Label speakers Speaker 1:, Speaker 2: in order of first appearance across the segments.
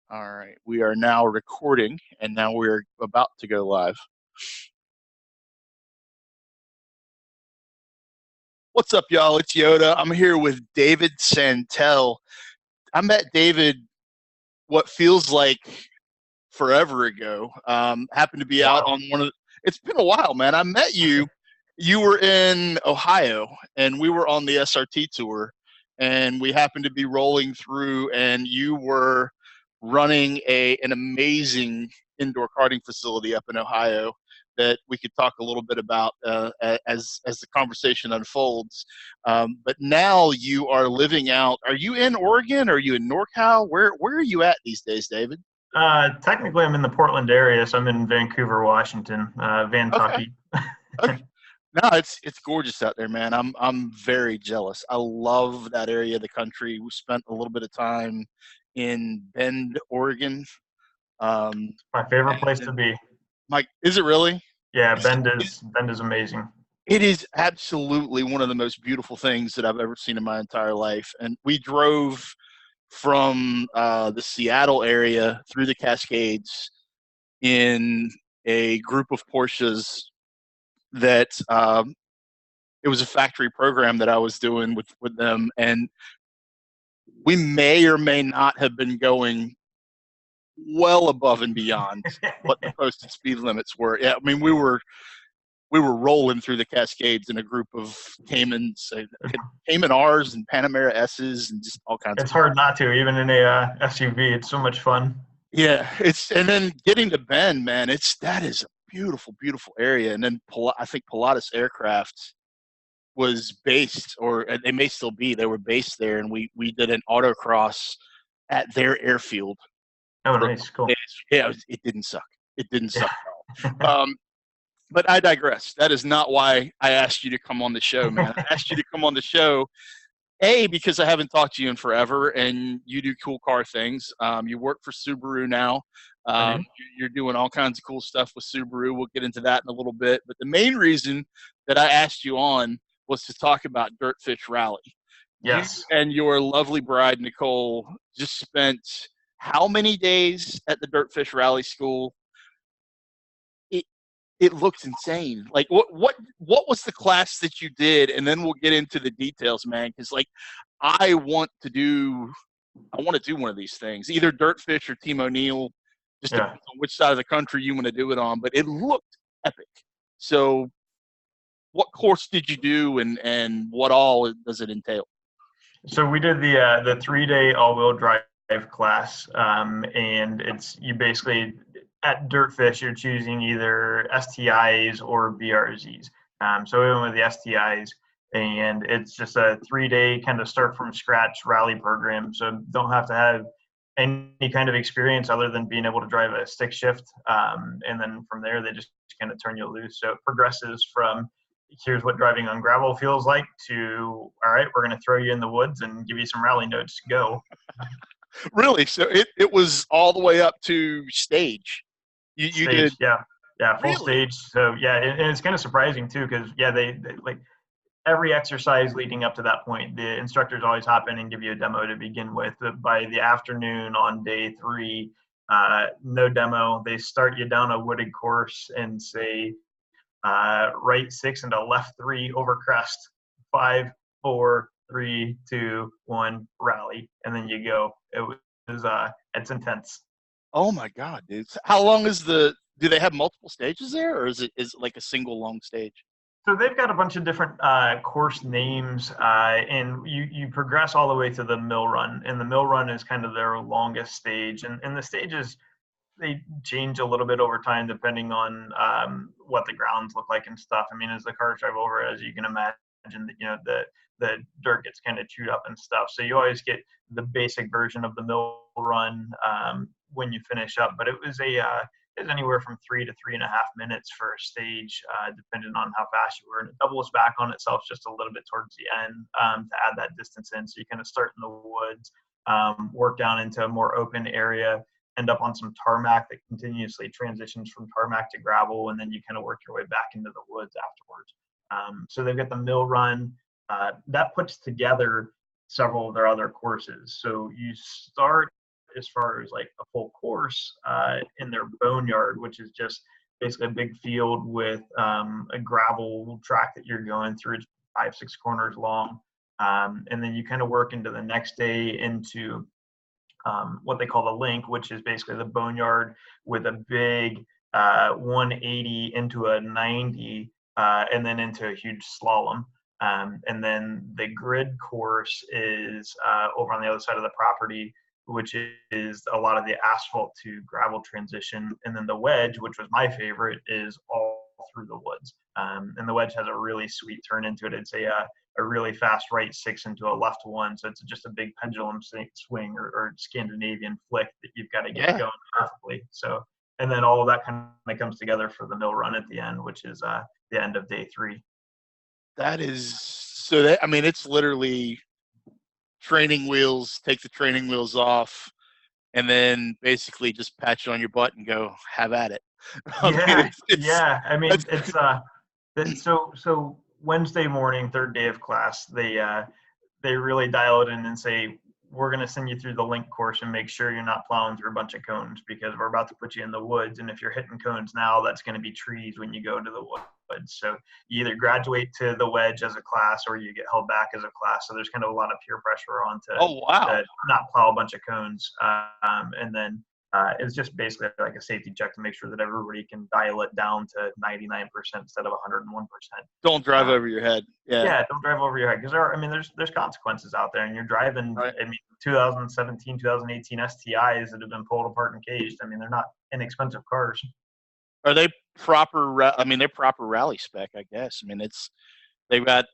Speaker 1: All right. We are now recording and now we're about to go live. What's up, y'all? It's Yoda. I'm here with David Santel. I met David what feels like forever ago. Happened to be out
Speaker 2: Wow.
Speaker 1: on it's been a while, man. I met you. You were in Ohio and we were on the SRT tour and we happened to be rolling through and you were running an amazing indoor karting facility up in Ohio that we could talk a little bit about as the conversation unfolds. But now you are living out. Are you in Oregon? Are you in NorCal? Where are you at these days, David?
Speaker 2: Technically, I'm in the Portland area, so I'm in Vancouver, Washington,
Speaker 1: Okay.
Speaker 2: Vantucky.
Speaker 1: Okay. No, it's gorgeous out there, man. I'm very jealous. I love that area of the country. We spent a little bit of time in Bend, Oregon.
Speaker 2: My favorite place to
Speaker 1: And
Speaker 2: be.
Speaker 1: Mike, is it really?
Speaker 2: Yeah,
Speaker 1: It's,
Speaker 2: Bend is amazing.
Speaker 1: it is absolutely one of the most beautiful things that I've ever seen in my entire life. And we drove from the Seattle area through the Cascades in a group of Porsches that it was a factory program that I was doing with them, and we may or may not have been going well above and beyond what the posted speed limits were. Yeah, I mean we were rolling through the Cascades in a group of Caymans, Cayman R's and Panamera S's, and just all kinds of
Speaker 2: It's
Speaker 1: crap.
Speaker 2: hard not to, even in a SUV. It's so much fun.
Speaker 1: Yeah, it's and then getting to Bend, man, that is a beautiful, beautiful area. And then I think Pilatus Aircraft was based, or they may still be. They were based there, and we did an autocross at their airfield
Speaker 2: Oh,
Speaker 1: for a
Speaker 2: nice,
Speaker 1: couple
Speaker 2: cool.
Speaker 1: days. Yeah, it didn't suck. It didn't
Speaker 2: Yeah.
Speaker 1: suck at all. But I digress. That is not why I asked you to come on the show, man. I asked you to come on the show, because I haven't talked to you in forever, and you do cool car things. You work for Subaru now.
Speaker 2: I do.
Speaker 1: You're doing all kinds of cool stuff with Subaru. We'll get into that in a little bit. But the main reason that I asked you on was to talk about DirtFish Rally. You
Speaker 2: Yes.
Speaker 1: and your lovely bride Nicole just spent how many days at the DirtFish Rally School? It it looks insane. Like what was the class that you did? And then we'll get into the details, man. Because like I want to do one of these things, either DirtFish or Team O'Neill. Just
Speaker 2: Yeah.
Speaker 1: depends on which side of the country you want to do it on. But it looked epic. So, what course did you do, and what all does it entail?
Speaker 2: So we did the 3-day all-wheel drive class, and it's you basically at DirtFish you're choosing either STIs or BRZs. So we went with the STIs, and it's just a 3-day kind of start from scratch rally program. So don't have to have any kind of experience other than being able to drive a stick shift, and then from there they just kind of turn you loose. So it progresses from here's what driving on gravel feels like to all right, we're going to throw you in the woods and give you some rally notes. Go.
Speaker 1: Really? So it was all the way up to stage. You did.
Speaker 2: Stage, yeah, full
Speaker 1: Really?
Speaker 2: stage. So yeah, and it's kind of surprising too because yeah, they like every exercise leading up to that point, the instructors always hop in and give you a demo to begin with. But by the afternoon on day 3, no demo. They start you down a wooded course and say right 6 into left 3 over crest, 5, 4, 3, 2, 1, rally, and then you go. It was it's intense.
Speaker 1: Oh my God, dude! How long is the? Do they have multiple stages there, or is it like a single long stage?
Speaker 2: So they've got a bunch of different course names, and you progress all the way to the mill run, and the mill run is kind of their longest stage, and the stages they change a little bit over time depending on what the grounds look like and stuff. I mean, as the cars drive over, as you can imagine, the dirt gets kind of chewed up and stuff. So you always get the basic version of the mill run when you finish up. But it was anywhere from 3 to 3.5 minutes for a stage, depending on how fast you were. And it doubles back on itself just a little bit towards the end to add that distance in. So you kind of start in the woods, work down into a more open area, end up on some tarmac that continuously transitions from tarmac to gravel, and then you kind of work your way back into the woods afterwards. So they've got the mill run that puts together several of their other courses. So you start as far as like a full course in their boneyard, which is just basically a big field with a gravel track that you're going through. It's 5-6 corners long. And then you kind of work into the next day into what they call the link, which is basically the boneyard with a big 180 into a 90, and then into a huge slalom. And then the grid course is over on the other side of the property, which is a lot of the asphalt to gravel transition. And then the wedge, which was my favorite, is all through the woods. And the wedge has a really sweet turn into it. It's a really fast right 6 into a left 1. So it's just a big pendulum swing or Scandinavian flick that you've got to get
Speaker 1: Yeah,
Speaker 2: going perfectly. So, and then all of that kind of comes together for the mill run at the end, which is the end of day 3.
Speaker 1: that is so. That I mean, it's literally training wheels. Take the training wheels off, and then basically just patch it on your butt and go have at it. I mean,
Speaker 2: Yeah,
Speaker 1: it's
Speaker 2: yeah. I mean,
Speaker 1: that's
Speaker 2: it's so Wednesday morning, third day of class, they really dial it in and say, we're going to send you through the link course and make sure you're not plowing through a bunch of cones because we're about to put you in the woods. And if you're hitting cones now, that's going to be trees when you go to the woods. So you either graduate to the wedge as a class or you get held back as a class. So there's kind of a lot of peer pressure on
Speaker 1: oh wow.
Speaker 2: to not plow a bunch of cones. And then it's just basically like a safety check to make sure that everybody can dial it down to 99% instead of 101%.
Speaker 1: Don't drive over your head. Yeah,
Speaker 2: Yeah, don't drive over your head because there's consequences out there, and you're driving.
Speaker 1: right.
Speaker 2: I mean, 2017, 2018 STIs that have been pulled apart and caged. I mean, they're not inexpensive cars.
Speaker 1: Are they proper? I mean, they're proper rally spec, I guess. I mean, they've got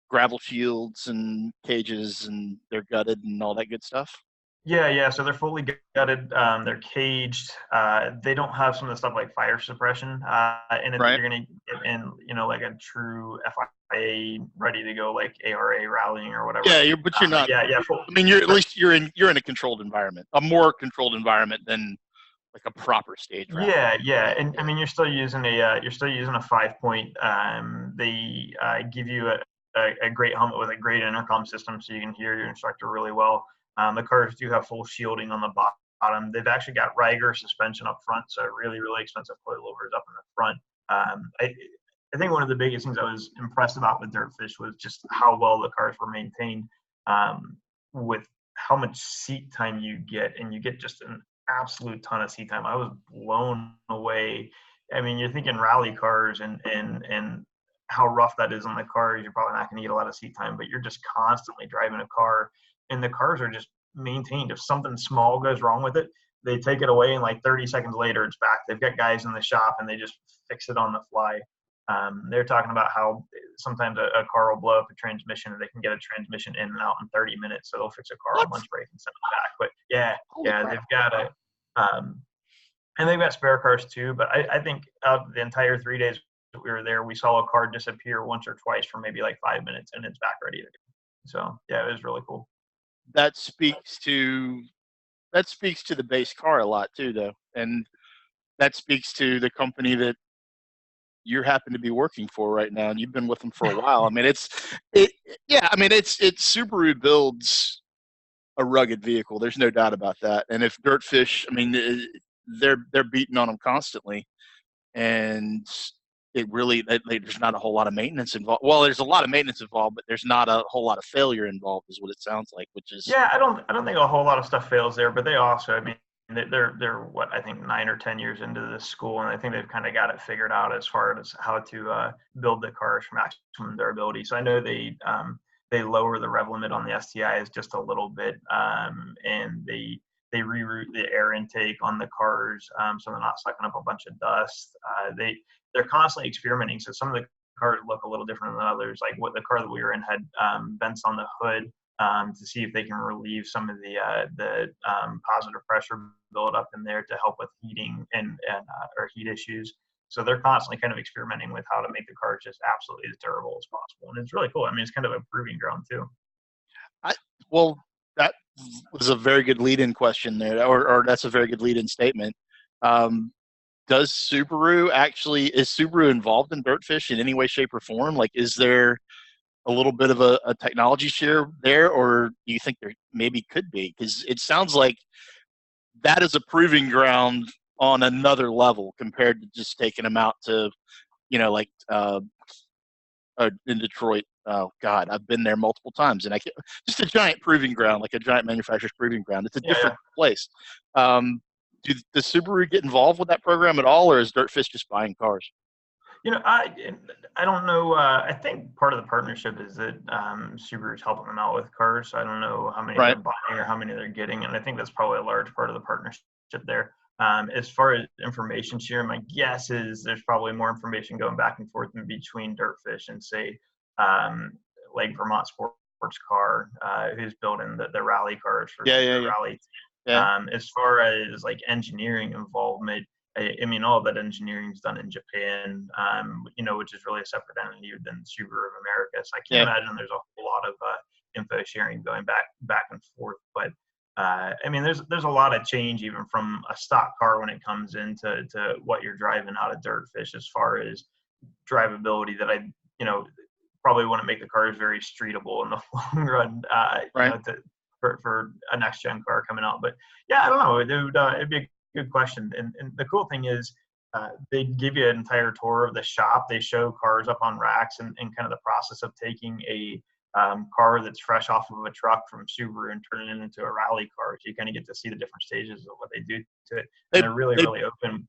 Speaker 1: gravel shields and cages, and they're gutted and all that good stuff.
Speaker 2: Yeah, yeah. So they're fully gutted. They're caged. They don't have some of the stuff like fire suppression in it that
Speaker 1: Right.
Speaker 2: you're gonna get in, like a true FIA ready to go, like ARA rallying or whatever.
Speaker 1: Yeah, but you're not.
Speaker 2: Yeah, yeah. Full,
Speaker 1: I mean, you're at least you're in a controlled environment, a more controlled environment than like a proper stage rally.
Speaker 2: Yeah, yeah, and I
Speaker 1: Yeah.
Speaker 2: mean you're still using a 5 point. They give you a great helmet with a great intercom system, so you can hear your instructor really well. The cars do have full shielding on the bottom. They've actually got Riger suspension up front, so really expensive coilovers up in the front. I think one of the biggest things I was impressed about with DirtFish was just how well the cars were maintained, with how much seat time you get, and you get just an absolute ton of seat time. I was blown away. I mean, you're thinking rally cars and how rough that is on the cars. You're probably not going to get a lot of seat time, but you're just constantly driving a car, and the cars are just maintained. If something small goes wrong with it, they take it away, and like 30 seconds later, it's back. They've got guys in the shop, and they just fix it on the fly. They're talking about how sometimes a car will blow up a transmission and they can get a transmission in and out in 30 minutes. So they'll fix a car
Speaker 1: What?
Speaker 2: on lunch break and send it back. But yeah,
Speaker 1: Holy
Speaker 2: yeah,
Speaker 1: crap!
Speaker 2: they've got and they've got spare cars too. But I think out of the entire 3 days that we were there, we saw a car disappear once or twice for maybe like 5 minutes and it's back ready to go. So yeah, it was really cool.
Speaker 1: That speaks to the base car a lot too, though, and that speaks to the company that you happen to be working for right now, and you've been with them for a while. I mean, it. Yeah, I mean, it's Subaru builds a rugged vehicle. There's no doubt about that. And if Dirtfish, I mean, they're beating on them constantly, and it really there's not a whole lot of maintenance involved. Well, there's a lot of maintenance involved, but there's not a whole lot of failure involved, is what it sounds like. Which is
Speaker 2: Yeah, I don't think a whole lot of stuff fails there, but they also, I mean, they're what I think 9 or 10 years into this school, and I think they've kind of got it figured out as far as how to build the cars for maximum durability. So I know they lower the rev limit on the STIs just a little bit, and they reroute the air intake on the cars, so they're not sucking up a bunch of dust. They're constantly experimenting, so some of the cars look a little different than others. Like what the car that we were in had vents on the hood, to see if they can relieve some of the positive pressure buildup in there to help with heating and or heat issues. So they're constantly kind of experimenting with how to make the car just absolutely as durable as possible, and it's really cool. I mean, it's kind of a proving ground too.
Speaker 1: I, well, that was a very good lead-in question there, or that's a very good lead-in statement. Um, is Subaru involved in Dirtfish in any way, shape, or form? Like, is there a little bit of a technology share there, or do you think there maybe could be? Because it sounds like that is a proving ground on another level compared to just taking them out to, like in Detroit. Oh God, I've been there multiple times, and just a giant proving ground, like a giant manufacturer's proving ground. It's a
Speaker 2: Yeah, yeah.
Speaker 1: different place. Does Subaru get involved with that program at all, or is DirtFish just buying cars?
Speaker 2: I don't know. I think part of the partnership is that Subaru's helping them out with cars. I don't know how many they're
Speaker 1: Right.
Speaker 2: buying or how many they're getting, and I think that's probably a large part of the partnership there. As far as information sharing, my guess is there's probably more information going back and forth in between DirtFish and say, like Vermont Sports Car, who's building the rally cars for
Speaker 1: Yeah, yeah,
Speaker 2: the
Speaker 1: yeah,
Speaker 2: rally.
Speaker 1: yeah.
Speaker 2: As far as like engineering involvement, I mean, all of that engineering is done in Japan, which is really a separate entity than Subaru of America. So I can't
Speaker 1: Yeah.
Speaker 2: imagine there's a whole lot of info sharing going back and forth. But I mean, there's a lot of change even from a stock car when it comes into what you're driving out of DirtFish as far as drivability. That probably wouldn't make the cars very streetable in the long run.
Speaker 1: Right.
Speaker 2: For a next gen car coming out. But yeah, I don't know. It'd be a good question. And the cool thing is, they give you an entire tour of the shop. They show cars up on racks and kind of the process of taking a car that's fresh off of a truck from Subaru and turning it into a rally car. So you kind of get to see the different stages of what they do to it. And
Speaker 1: They
Speaker 2: they're really,
Speaker 1: they
Speaker 2: really open.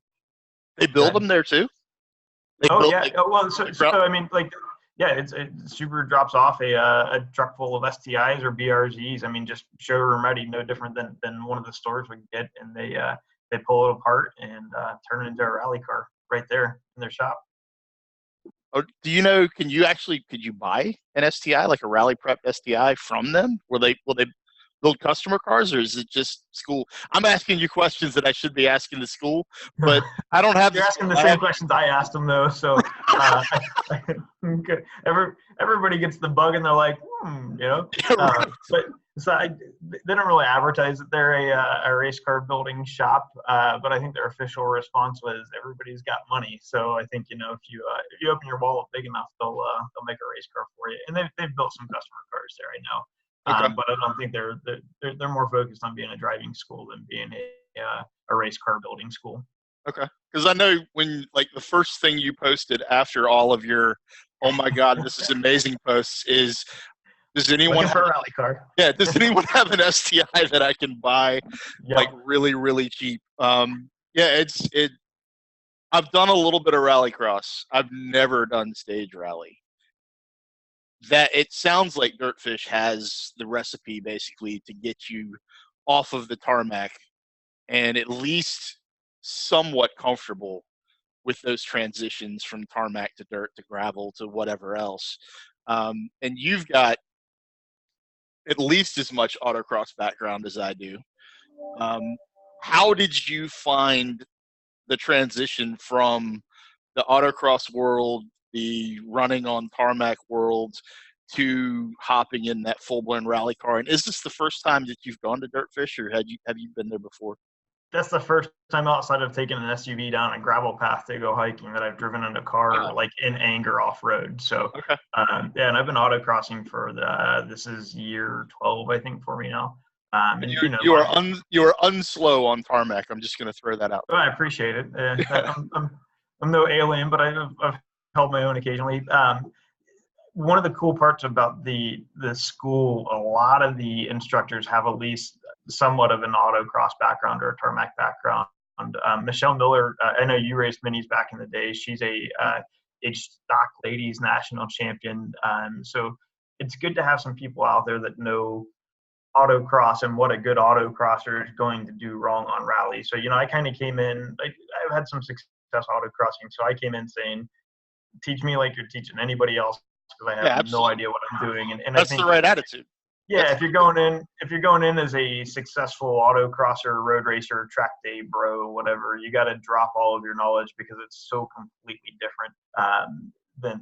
Speaker 1: they build them there too. They
Speaker 2: Oh
Speaker 1: built
Speaker 2: yeah.
Speaker 1: like
Speaker 2: Oh well. So I mean, like, yeah, Subaru drops off a truck full of STIs or BRZs. I mean, just showroom ready, no different than one of the stores would get, and they pull it apart and turn it into a rally car right there in their shop.
Speaker 1: Oh, do you know? Could you buy an STI, like a rally prep STI, from them? Will they build customer cars, or is it just school? I'm asking you questions that I should be asking the school, but I don't have the
Speaker 2: You're asking the
Speaker 1: I
Speaker 2: same
Speaker 1: have,
Speaker 2: questions I asked them though, so everybody gets the bug and they're like, but so they don't really advertise that they're a race car building shop, but I think their official response was everybody's got money. So I think if you open your wallet big enough, they'll make a race car for you, and they've built some customer cars there, I know.
Speaker 1: okay,
Speaker 2: But I don't think they're more focused on being a driving school than being a race car building school.
Speaker 1: okay, because I know when like the first thing you posted after all of your, oh my God, this is amazing posts is, does anyone
Speaker 2: Looking
Speaker 1: have
Speaker 2: for a rally car.
Speaker 1: yeah, does anyone have an STI that I can buy like
Speaker 2: Yep.
Speaker 1: really, really cheap? Yeah, I've done a little bit of rallycross. I've never done stage rally. That it sounds like DirtFish has the recipe basically to get you off of the tarmac and at least somewhat comfortable with those transitions from tarmac to dirt to gravel to whatever else. And you've got at least as much autocross background as I do. Um, how did you find the transition from the autocross world, the running on tarmac world, to hopping in that full blown rally car? And is this the first time that you've gone to DirtFish, or have you been there before?
Speaker 2: That's the first time outside of taking an SUV down a gravel path to go hiking that I've driven in a car
Speaker 1: Wow.
Speaker 2: like in anger off road. So
Speaker 1: Okay.
Speaker 2: yeah, and I've been autocrossing for this is year 12 I think for me now.
Speaker 1: And
Speaker 2: And
Speaker 1: you are unslow on tarmac. I'm just going to throw that out
Speaker 2: I appreciate it. I'm no alien, but I've held my own occasionally. One of the cool parts about the school, a lot of the instructors have at least somewhat of an autocross background or a tarmac background. Michelle Miller, I know you raced minis back in the day. She's a age stock ladies national champion. So it's good to have some people out there that know autocross and what a good autocrosser is going to do wrong on rally. So I kind of came in. I've had some success autocrossing, so I came in saying, "Teach me like you're teaching anybody else." Because I have
Speaker 1: Yeah,
Speaker 2: no
Speaker 1: absolutely.
Speaker 2: idea what I'm doing. And I
Speaker 1: That's the
Speaker 2: think,
Speaker 1: right attitude.
Speaker 2: yeah,
Speaker 1: That's
Speaker 2: if you're going in as a successful autocrosser, road racer, track day bro, whatever, you got to drop all of your knowledge because it's so completely different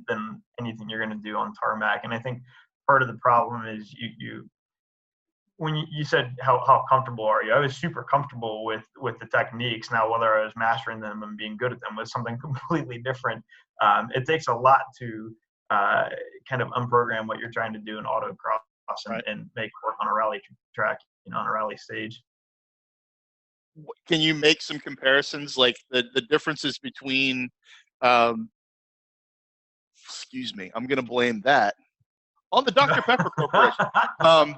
Speaker 2: than anything you're going to do on tarmac. And I think part of the problem is you when you said how comfortable are you? I was super comfortable with the techniques. Now, whether I was mastering them and being good at them was something completely different. It takes a lot to kind of unprogram what you're trying to do in autocross
Speaker 1: right.
Speaker 2: and make work on a rally track, on a rally stage.
Speaker 1: can you make some comparisons, like the differences between, um, excuse me, I'm going to blame that on the Dr. Pepper Corporation. Um,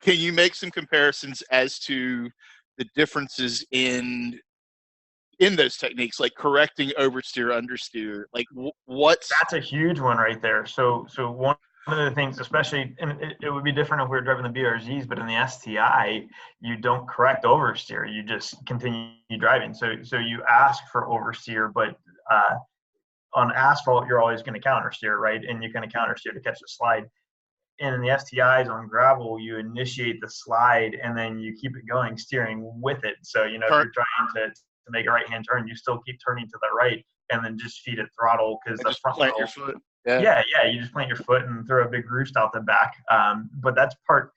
Speaker 1: can you make some comparisons as to the differences in those techniques, like correcting oversteer, understeer? Like what's
Speaker 2: That's a huge one right there. So one of the things, especially, and it would be different if we were driving the BRZs, but in the STI, you don't correct oversteer. You just continue driving. So you ask for oversteer, but on asphalt, you're always going to countersteer, right? And you're going to countersteer to catch the slide. And in the STIs on gravel, you initiate the slide and then you keep it going, steering with it. So, if
Speaker 1: turn
Speaker 2: you're trying to make a right-hand turn, you still keep turning to the right and then just feed it throttle because
Speaker 1: and
Speaker 2: the
Speaker 1: just
Speaker 2: front
Speaker 1: plant
Speaker 2: wheel.
Speaker 1: your foot? Yeah.
Speaker 2: Yeah, you just plant your foot and throw a big roost out the back. But that's part,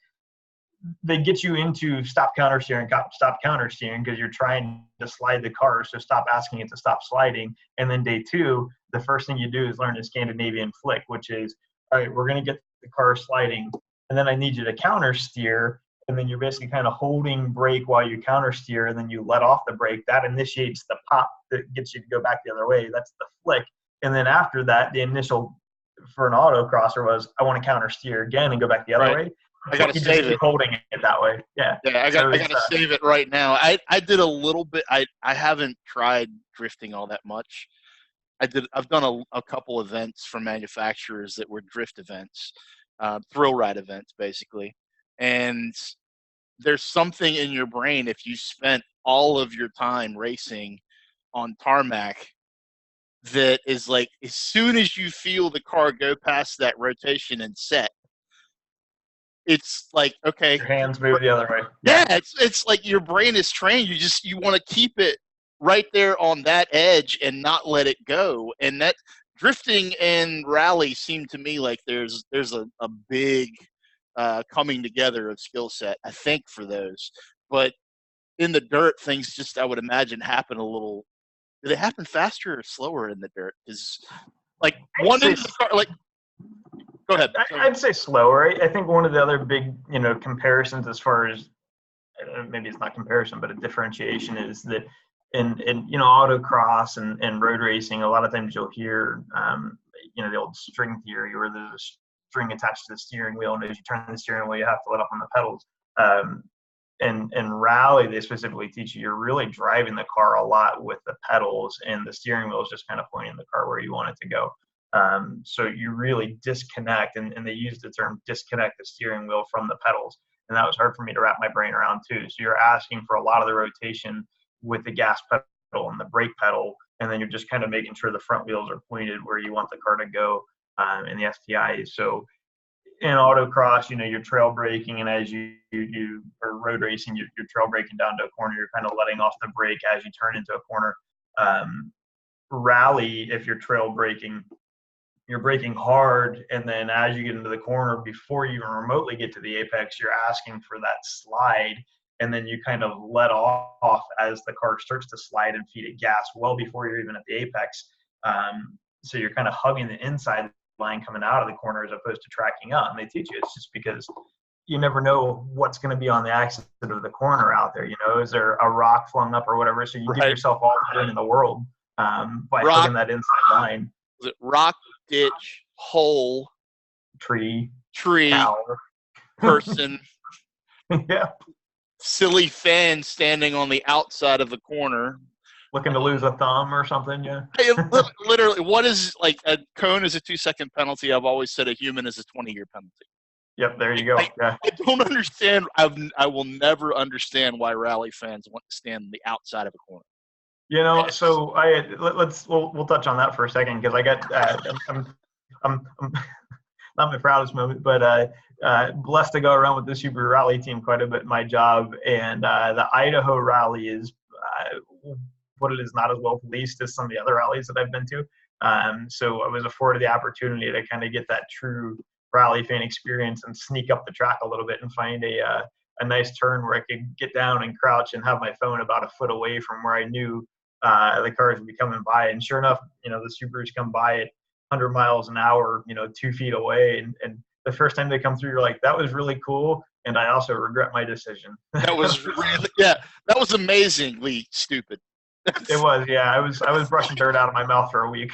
Speaker 2: they get you into stop countersteering because you're trying to slide the car. So stop asking it to stop sliding. And then day two, the first thing you do is learn the Scandinavian flick, which is, all right, we're going to get the car sliding. And then I need you to countersteer. And then you're basically kind of holding brake while you countersteer. And then you let off the brake. That initiates the pop that gets you to go back the other way. That's the flick. And then after that, the initial for an autocrosser was, I want to countersteer again and go back the other
Speaker 1: Right.
Speaker 2: way.
Speaker 1: I gotta
Speaker 2: You just
Speaker 1: save
Speaker 2: keep
Speaker 1: it.
Speaker 2: holding it that way. Yeah.
Speaker 1: Yeah,
Speaker 2: So
Speaker 1: I
Speaker 2: it's
Speaker 1: gotta save it right now. I did a little bit. I haven't tried drifting all that much. I've done a couple events from manufacturers that were drift events, thrill ride events basically. And there's something in your brain, if you spent all of your time racing on tarmac, that is like, as soon as you feel the car go past that rotation and set, it's like, okay,
Speaker 2: your hands move the other way.
Speaker 1: yeah,
Speaker 2: Yeah.
Speaker 1: it's like your brain is trained. You want to keep it right there on that edge and not let it go. And that drifting and rally seem to me like there's a big coming together of skill set, I think, for those. But in the dirt, things just, I would imagine, happen a little. Do they happen faster or slower in the dirt? Because like one end of the car, like, go ahead.
Speaker 2: I'd say slower. I think one of the other big, comparisons as far as maybe it's not comparison, but a differentiation is that in autocross and road racing, a lot of times you'll hear the old string theory where there's a string attached to the steering wheel, and as you turn the steering wheel, you have to let up on the pedals. And rally, they specifically teach you're really driving the car a lot with the pedals, and the steering wheel is just kind of pointing the car where you want it to go. So you really disconnect, and they use the term disconnect the steering wheel from the pedals. And that was hard for me to wrap my brain around too. So you're asking for a lot of the rotation with the gas pedal and the brake pedal, and then you're just kind of making sure the front wheels are pointed where you want the car to go in the STI. So in autocross, you're trail braking, and as you or road racing, you're trail braking down to a corner. You're kind of letting off the brake as you turn into a corner. Rally, if you're trail braking, you're braking hard, and then as you get into the corner, before you even remotely get to the apex, you're asking for that slide, and then you kind of let off as the car starts to slide and feed it gas well before you're even at the apex. So you're kind of hugging the inside line coming out of the corner as opposed to tracking up. And they teach you it's just because you never know what's going to be on the exit of the corner out there. Is there a rock flung up or whatever? So you give yourself all the room in the world by hugging that inside line.
Speaker 1: Was it rock, ditch, hole,
Speaker 2: tree,
Speaker 1: tower, person,
Speaker 2: yeah,
Speaker 1: silly fan standing on the outside of the corner,
Speaker 2: looking to lose a thumb or something? Yeah.
Speaker 1: Literally, what is, like, a cone is a 2-second penalty? I've always said a human is a 20-year penalty.
Speaker 2: Yep, there you go. Yeah.
Speaker 1: I don't understand. I will never understand why rally fans want to stand on the outside of a corner.
Speaker 2: So we'll touch on that for a second, because I got I'm not my proudest moment, but blessed to go around with the Subaru Rally team quite a bit in my job, and the Idaho Rally is what it is, not as well policed as some of the other rallies that I've been to. So I was afforded the opportunity to kind of get that true rally fan experience and sneak up the track a little bit and find a nice turn where I could get down and crouch and have my phone about a foot away from where I knew the cars would be coming by. And sure enough, the Subarus come by at 100 miles an hour, 2 feet away. And the first time they come through, you're like, that was really cool. and I also regret my decision.
Speaker 1: That was really, yeah, that was amazingly stupid.
Speaker 2: It was, yeah. I was brushing dirt out of my mouth for a week.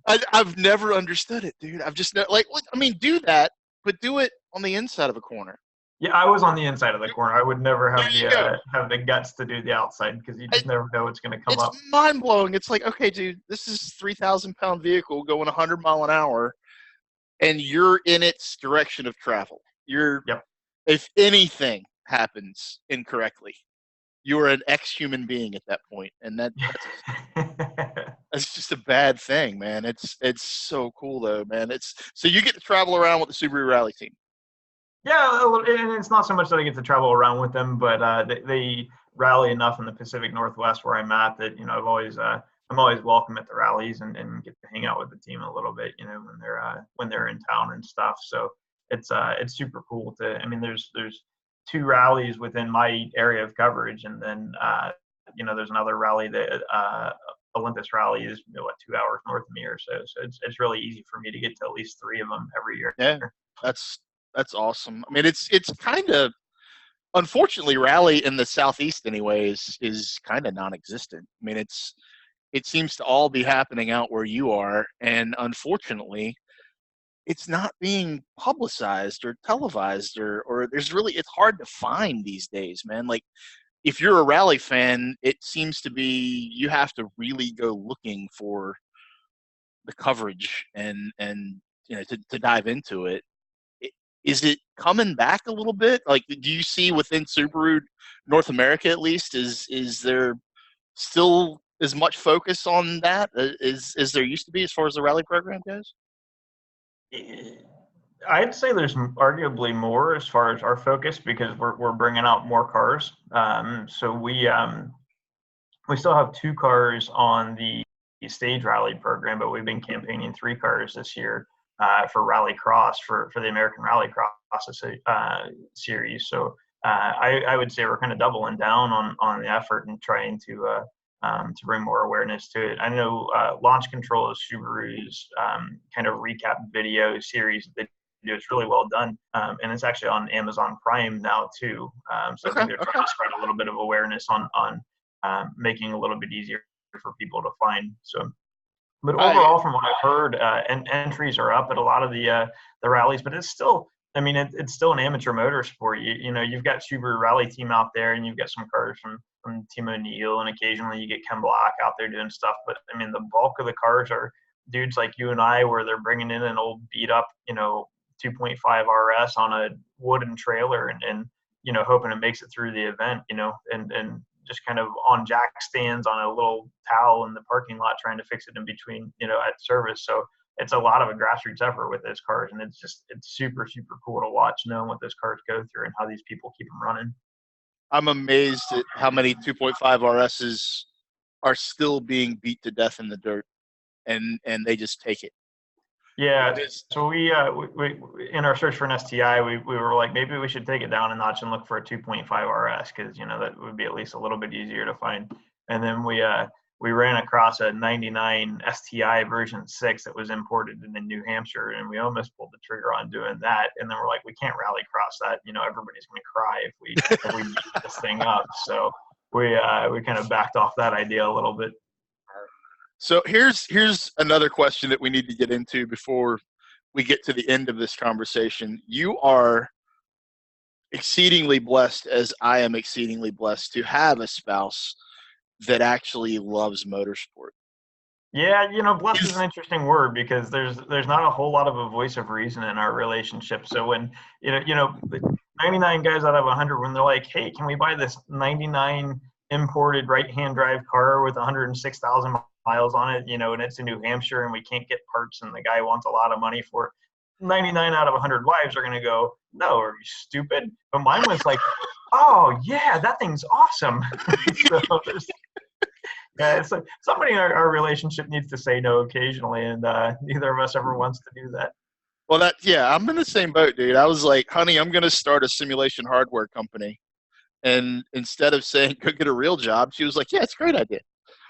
Speaker 1: I've never understood it, dude. I've just like, I mean, do that, but do it on the inside of a corner.
Speaker 2: Yeah, I was on the inside of the corner. I would never
Speaker 1: There you go.
Speaker 2: have the guts to do the outside because you just never know what's going to come
Speaker 1: It's
Speaker 2: up.
Speaker 1: mind blowing. It's like, okay, dude, this is 3,000-pound vehicle going 100 mile an hour, and you're in its direction of travel.
Speaker 2: Yep.
Speaker 1: If anything happens incorrectly, you're an ex-human being at that point, and that's just a bad thing, man. It's so cool though, man. So you get to travel around with the Subaru Rally team.
Speaker 2: Yeah, and it's not so much that I get to travel around with them, but they rally enough in the Pacific Northwest where I'm at that I'm always welcome at the rallies and get to hang out with the team a little bit, when they're in town and stuff. So it's super cool to. I mean, there's 2 rallies within my area of coverage, and then there's another rally that Olympus Rally is 2 hours north of me or so. So it's really easy for me to get to at least 3 of them every year.
Speaker 1: Yeah, that's awesome. I mean, it's kind of, unfortunately, rally in the Southeast anyways is kind of non-existent. I mean, it seems to all be happening out where you are, and unfortunately, it's not being publicized or televised or it's hard to find these days, man. Like, if you're a rally fan, it seems to be you have to really go looking for the coverage and to dive into it. Is it coming back a little bit? Like, do you see within Subaru North America at least, is there still as much focus on that as there used to be as far as the rally program goes?
Speaker 2: I'd say there's arguably more as far as our focus because we're bringing out more cars. So we still have 2 cars on the stage rally program, but we've been campaigning 3 cars this year for Rally Cross for the American Rally Cross series. So I would say we're kind of doubling down on the effort and trying to bring more awareness to it. I know Launch Control is Subaru's kind of recap video series that they do. It's really well done, and it's actually on Amazon Prime now too. So I think they're trying to spread a little bit of awareness on making it a little bit easier for people to find. So, but overall, from what I've heard, entries are up at a lot of the rallies, but it's still. I mean, it's still an amateur motorsport. You've got Subaru Rally Team out there, and you've got some cars from Team O'Neill, and occasionally you get Ken Block out there doing stuff. But I mean, the bulk of the cars are dudes like you and I, where they're bringing in an old beat up, 2.5 RS on a wooden trailer, and hoping it makes it through the event, and just kind of on jack stands on a little towel in the parking lot, trying to fix it in between, at service. So it's a lot of a grassroots effort with those cars, and it's super, super cool to watch, knowing what those cars go through and how these people keep them running.
Speaker 1: I'm amazed at how many 2.5 RSs are still being beat to death in the dirt, and they just take it.
Speaker 2: Yeah. So we in our search for an STI, we were like, maybe we should take it down a notch and look for a 2.5 RS because that would be at least a little bit easier to find. And then we ran across a 99 STI version 6 that was imported in New Hampshire, and we almost pulled the trigger on doing that. And then we're like, we can't rally cross that. Everybody's going to cry if we beat this thing up. So we kind of backed off that idea a little bit.
Speaker 1: So here's another question that we need to get into before we get to the end of this conversation. You are exceedingly blessed, as I am exceedingly blessed, to have a spouse that actually loves motorsport.
Speaker 2: Yeah, blessed is an interesting word because there's not a whole lot of a voice of reason in our relationship. So when 99 guys out of 100, when they're like, "Hey, can we buy this 99 imported right-hand drive car with 106,000 miles on it, and it's in New Hampshire and we can't get parts and the guy wants a lot of money for it," 99 out of 100 wives are going to go, "No, are you stupid?" But mine was like, "Oh yeah, that thing's awesome." So yeah, it's like somebody in our relationship needs to say no occasionally, and neither of us ever wants to do that.
Speaker 1: Well, I'm in the same boat, dude. I was like, "Honey, I'm going to start a simulation hardware company." And instead of saying, "Go get a real job," she was like, "Yeah, it's a great idea."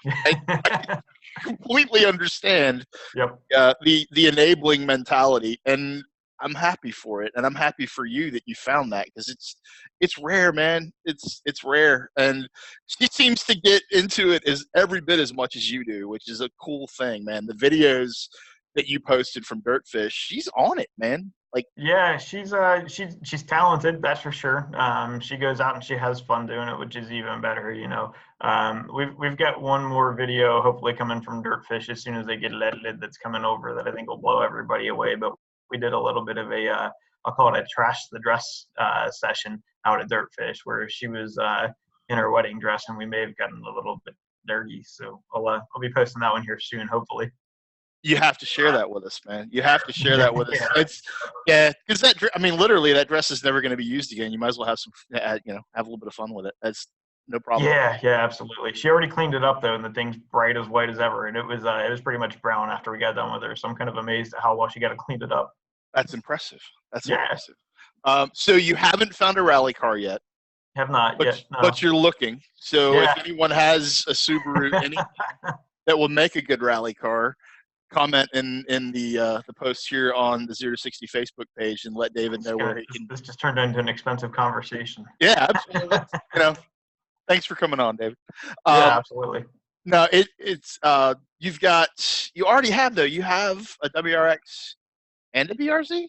Speaker 1: I completely understand
Speaker 2: Yep.
Speaker 1: the enabling mentality. And I'm happy for it, and I'm happy for you that you found that, because it's rare, man. It's rare, and she seems to get into it as every bit as much as you do, which is a cool thing, man. The videos that you posted from DirtFish, she's on it, man. Like,
Speaker 2: Yeah, she's talented, that's for sure. She goes out and she has fun doing it, which is even better, you know. We've got one more video hopefully coming from DirtFish as soon as they get it edited, that's coming over, that I think will blow everybody away. But we did a little bit of a I'll call it a trash the dress session out at DirtFish, where she was in her wedding dress, and we may have gotten a little bit dirty. So I'll be posting that one here soon, hopefully.
Speaker 1: you have to share that with us, man. You have to share that with us.
Speaker 2: Yeah.
Speaker 1: It's yeah, because I mean, literally, that dress is never going to be used again. You might as well have some, you know, have a little bit of fun with it. That's no problem.
Speaker 2: Yeah, yeah, absolutely. She already cleaned it up though, and the thing's bright as white as ever, and it was pretty much brown after we got done with her. So I'm kind of amazed at how well she got it cleaned it up.
Speaker 1: That's impressive. That's
Speaker 2: Yeah,
Speaker 1: impressive. So you haven't found a rally car yet,
Speaker 2: have not
Speaker 1: but
Speaker 2: yet. No.
Speaker 1: you're looking. So if
Speaker 2: Yeah.
Speaker 1: anyone has a Subaru, any that will make a good rally car, comment in the post here on the 0 to 60 Facebook page, and let David know where he can.
Speaker 2: This just turned into an expensive conversation.
Speaker 1: Yeah, absolutely. You know, thanks for coming on, David.
Speaker 2: Yeah,
Speaker 1: Um,
Speaker 2: absolutely.
Speaker 1: no, it's you already have, though. You have a WRX and a BRZ.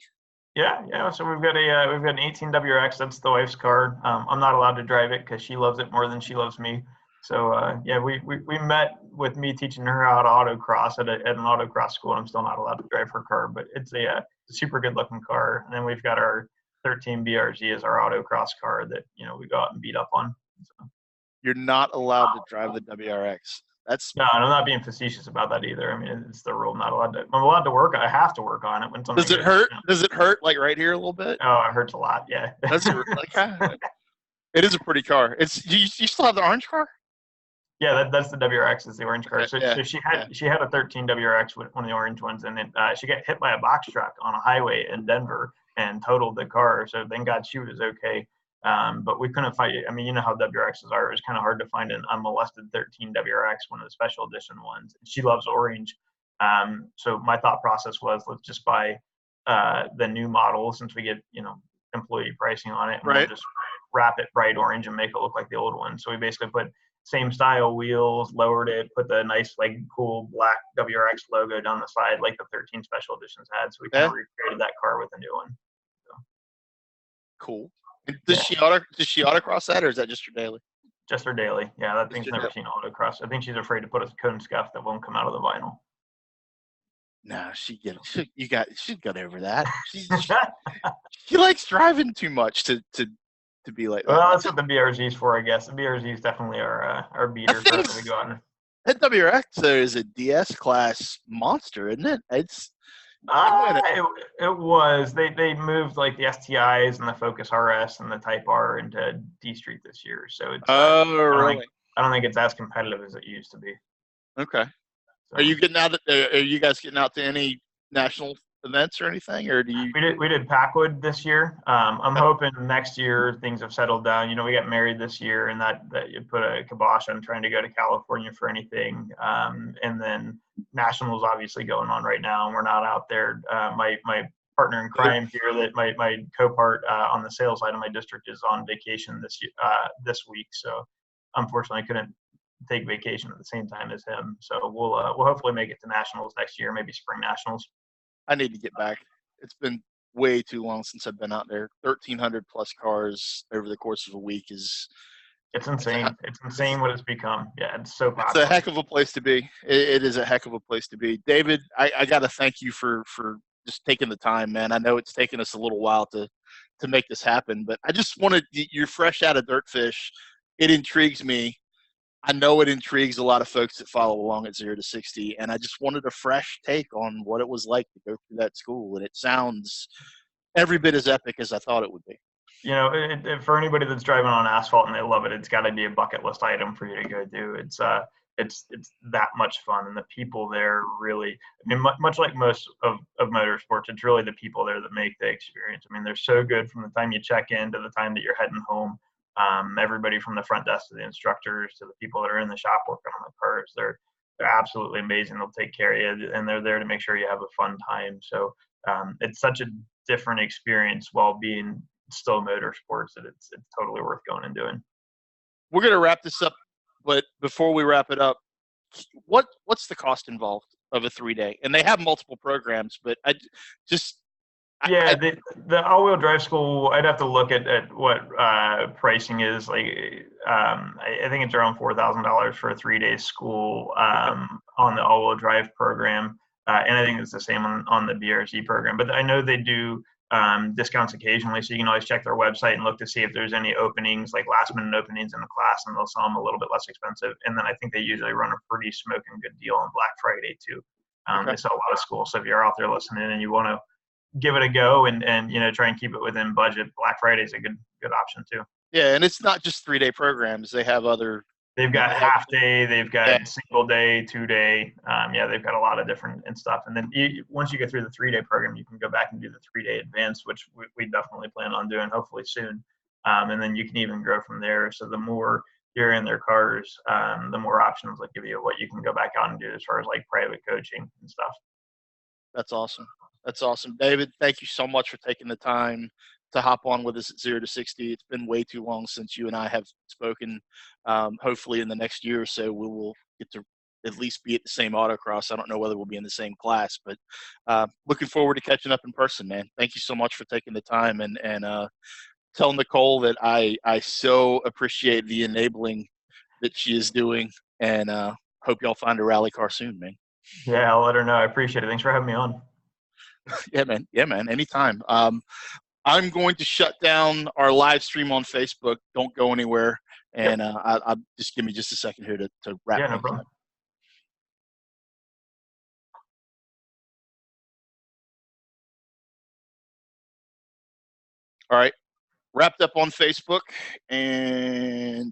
Speaker 2: Yeah, yeah. So we've got an 18 WRX. That's the wife's car. I'm not allowed to drive it because she loves it more than she loves me. So yeah, we met with me teaching her how to autocross at an autocross school. I'm still not allowed to drive her car, but it's a super good looking car. And then we've got our 13 BRZ as our autocross car that, you know, we go out and beat up on. So,
Speaker 1: You're not allowed to drive the WRX. That's
Speaker 2: no, and I'm not being facetious about that either. I mean, it's the rule. I'm not allowed to. I'm allowed to work. I have to work on it when something
Speaker 1: Does it
Speaker 2: goes.
Speaker 1: hurt?
Speaker 2: You know,
Speaker 1: Does it hurt like right here a little bit?
Speaker 2: oh, it hurts a lot. Yeah.
Speaker 1: Does it like? It is a pretty car. It's you still have the orange car?
Speaker 2: Yeah, that's the WRX, is the orange car.
Speaker 1: Okay,
Speaker 2: So,
Speaker 1: yeah,
Speaker 2: so
Speaker 1: yeah.
Speaker 2: she had a 13 WRX with one of the orange ones, and then she got hit by a box truck on a highway in Denver and totaled the car. So thank God she was okay. But we couldn't find it. I mean, you know how WRXs are. It was kind of hard to find an unmolested 13 WRX, one of the special edition ones. She loves orange. So my thought process was, let's just buy the new model, since we get, you know, employee pricing on it, and we'll
Speaker 1: Right.
Speaker 2: just wrap it bright orange and make it look like the old one. So we basically put same style wheels, lowered it, put the nice, like, cool black WRX logo down the side like the 13 special editions had. So we kind
Speaker 1: Yeah.
Speaker 2: of recreated that car with a new one. So,
Speaker 1: Cool. And
Speaker 2: yeah,
Speaker 1: does she autocross that, or is that just her daily?
Speaker 2: just her daily. Yeah, that
Speaker 1: Just
Speaker 2: thing's
Speaker 1: her
Speaker 2: never
Speaker 1: daily.
Speaker 2: seen autocross. I think she's afraid to put a cone scuff that won't come out of the vinyl.
Speaker 1: No, she got over that. She likes driving too much to be like that.
Speaker 2: Well, that's what the BRZ's for, I guess. The BRZ's definitely our
Speaker 1: That
Speaker 2: beater for
Speaker 1: thing
Speaker 2: everything we go out and.
Speaker 1: that WRX there is a DS class monster, isn't it? It's you went
Speaker 2: It was. They moved like the STIs and the Focus RS and the Type R into D Street this year. So it's
Speaker 1: oh
Speaker 2: I don't think
Speaker 1: really?
Speaker 2: I don't think it's as competitive as it used to be.
Speaker 1: Okay. Are
Speaker 2: So
Speaker 1: you getting out? Are you guys getting out to any national events or anything, or do you?
Speaker 2: we did Packwood this year. I'm hoping next year things have settled down. You know, we got married this year, and that you put a kibosh on trying to go to California for anything. And then nationals obviously going on right now, and we're not out there. My partner in crime here, that my co-part on the sales side of my district, is on vacation this week. So unfortunately, I couldn't take vacation at the same time as him. So we'll hopefully make it to nationals next year, maybe spring nationals.
Speaker 1: I need to get back. It's been way too long since I've been out there. 1,300 plus cars over the course of a week is
Speaker 2: It's
Speaker 1: it's a
Speaker 2: insane. It's
Speaker 1: it's,
Speaker 2: insane what it's become. Yeah, it's so
Speaker 1: it's a
Speaker 2: popular.
Speaker 1: heck of a place to be. It is a heck of a place to be. David, I got to thank you for just taking the time, man. I know it's taken us a little while to make this happen, but I just wanted you're fresh out of DirtFish. It intrigues me. I know it intrigues a lot of folks that follow along at 0 to 60, and I just wanted a fresh take on what it was like to go through that school, and it sounds every bit as epic as I thought it would be.
Speaker 2: You know, for anybody that's driving on asphalt and they love it, it's got to be a bucket list item for you to go do. It's that much fun, and the people there really. I mean, much like most of motorsports, it's really the people there that make the experience. I mean, they're so good from the time you check in to the time that you're heading home. Everybody from the front desk to the instructors to the people that are in the shop working on the cars, they're absolutely amazing. They'll take care of you, and they're there to make sure you have a fun time. So it's such a different experience while being still motorsports that it's totally worth going and doing.
Speaker 1: We're going to wrap this up, but before we wrap it up, what's the cost involved of a 3-day? And they have multiple programs, but
Speaker 2: Yeah, the all-wheel drive school, I'd have to look at what pricing is. Like, I think it's around $4,000 for a 3-day school on the all-wheel drive program, and I think it's the same on the BRC program. But I know they do discounts occasionally, so you can always check their website and look to see if there's any openings, like last-minute openings in the class, and they'll sell them a little bit less expensive. And then I think they usually run a pretty smoking good deal on Black Friday too. They sell a lot of schools, so if you're out there listening and you want to give it a go and try and keep it within budget, Black Friday is a good option too.
Speaker 1: Yeah, and it's not just 3-day programs. They have other.
Speaker 2: They've got half day, they've got single day, 2-day. They've got a lot of different and stuff. And then once you get through the 3-day program, you can go back and do the 3-day advanced, which we definitely plan on doing hopefully soon. And then you can even grow from there. So the more you're in their cars, the more options they'll give you what you can go back out and do as far as like private coaching and stuff.
Speaker 1: That's awesome. That's awesome. David, thank you so much for taking the time to hop on with us at 0 to 60. It's been way too long since you and I have spoken. Hopefully in the next year or so, we will get to at least be at the same autocross. I don't know whether we'll be in the same class, but looking forward to catching up in person, man. Thank you so much for taking the time and tell Nicole that I so appreciate the enabling that she is doing, and hope y'all find a rally car soon, man.
Speaker 2: Yeah, I'll let her know. I appreciate it. Thanks for having me on.
Speaker 1: Yeah, man. Anytime. I'm going to shut down our live stream on Facebook. Don't go anywhere. And I'll just give me just a second here to wrap things up. All right. Wrapped up on Facebook, and